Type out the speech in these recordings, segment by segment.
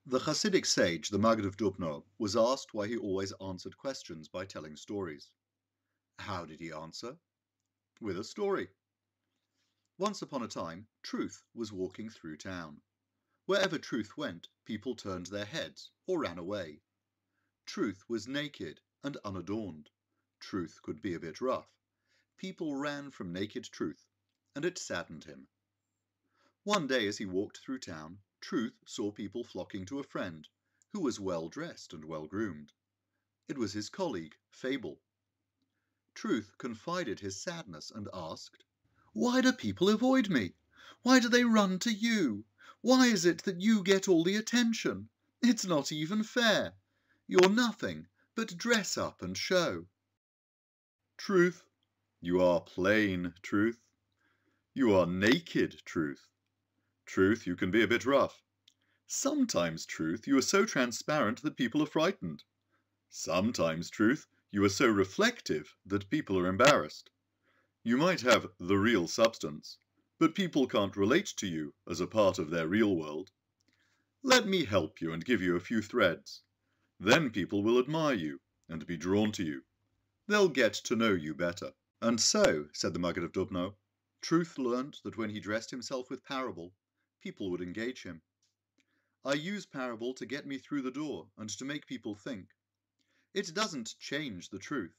The Hasidic sage, the Maggid of Dubnow, was asked why he always answered questions by telling stories. How did he answer? With a story. Once upon a time, Truth was walking through town. Wherever Truth went, people turned their heads or ran away. Truth was naked and unadorned. Truth could be a bit rough. People ran from naked Truth, and it saddened him. One day as he walked through town, Truth saw people flocking to a friend, who was well-dressed and well-groomed. It was his colleague, Fable. Truth confided his sadness and asked, "Why do people avoid me? Why do they run to you? Why is it that you get all the attention? It's not even fair. You're nothing but dress up and show." Truth, you are plain Truth. You are naked Truth. Truth, you can be a bit rough. Sometimes, Truth, you are so transparent that people are frightened. Sometimes, Truth, you are so reflective that people are embarrassed. You might have the real substance, but people can't relate to you as a part of their real world. Let me help you and give you a few threads. Then people will admire you and be drawn to you. They'll get to know you better. And so, said the Maggid of Dubnow, Truth learnt that when he dressed himself with parable, people would engage him. I use parable to get me through the door and to make people think. It doesn't change the truth,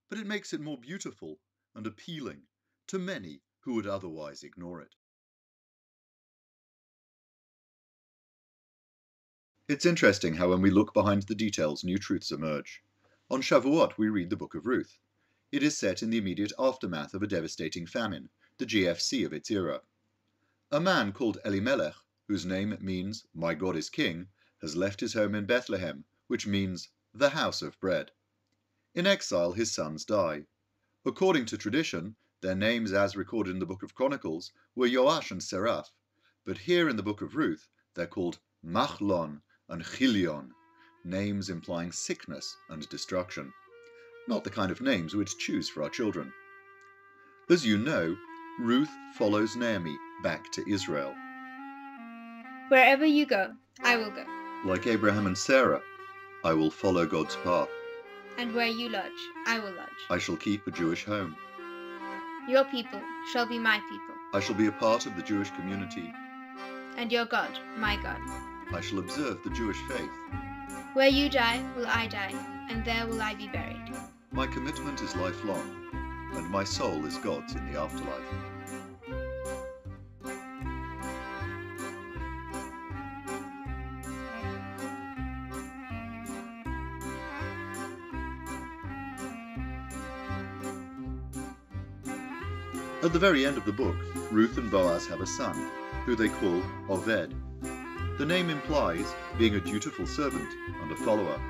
but it makes it more beautiful and appealing to many who would otherwise ignore it. It's interesting how when we look behind the details, new truths emerge. On Shavuot, we read the book of Ruth. It is set in the immediate aftermath of a devastating famine, the GFC of its era. A man called Elimelech, whose name means "My God is King," has left his home in Bethlehem, which means the house of bread. In exile, his sons die. According to tradition, their names as recorded in the book of Chronicles were Joash and Seraph, but here in the book of Ruth, they're called Machlon and Chilion, names implying sickness and destruction. Not the kind of names we'd choose for our children. As you know, Ruth follows Naomi back to Israel. Wherever you go, I will go. Like Abraham and Sarah, I will follow God's path. And where you lodge, I will lodge. I shall keep a Jewish home. Your people shall be my people. I shall be a part of the Jewish community. And your God, my God. I shall observe the Jewish faith. Where you die, will I die, and there will I be buried. My commitment is lifelong, and my soul is God's in the afterlife. At the very end of the book, Ruth and Boaz have a son, who they call Oved. The name implies being a dutiful servant and a follower.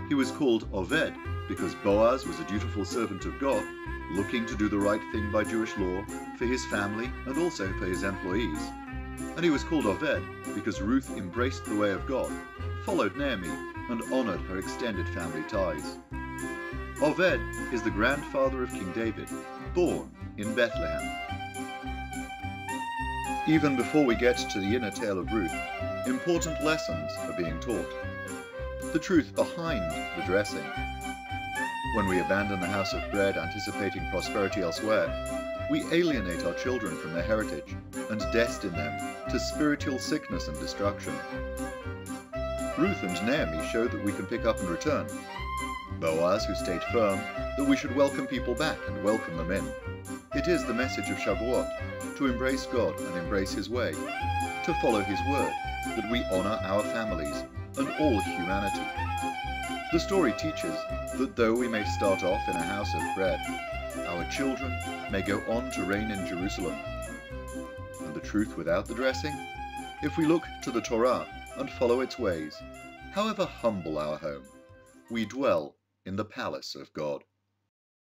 He was called Oved because Boaz was a dutiful servant of God, looking to do the right thing by Jewish law for his family and also for his employees. And he was called Oved because Ruth embraced the way of God, followed Naomi, and honored her extended family ties. Oved is the grandfather of King David, born in Bethlehem. Even before we get to the inner tale of Ruth, important lessons are being taught. The truth behind the dressing. When we abandon the house of bread anticipating prosperity elsewhere, we alienate our children from their heritage and destine them to spiritual sickness and destruction. Ruth and Naomi show that we can pick up and return. Boaz, who stayed firm, that we should welcome people back and welcome them in. It is the message of Shavuot, to embrace God and embrace His way, to follow His word, that we honor our families and all humanity. The story teaches that though we may start off in a house of bread, our children may go on to reign in Jerusalem. And the truth without the dressing? If we look to the Torah and follow its ways, however humble our home, we dwell in the palace of God.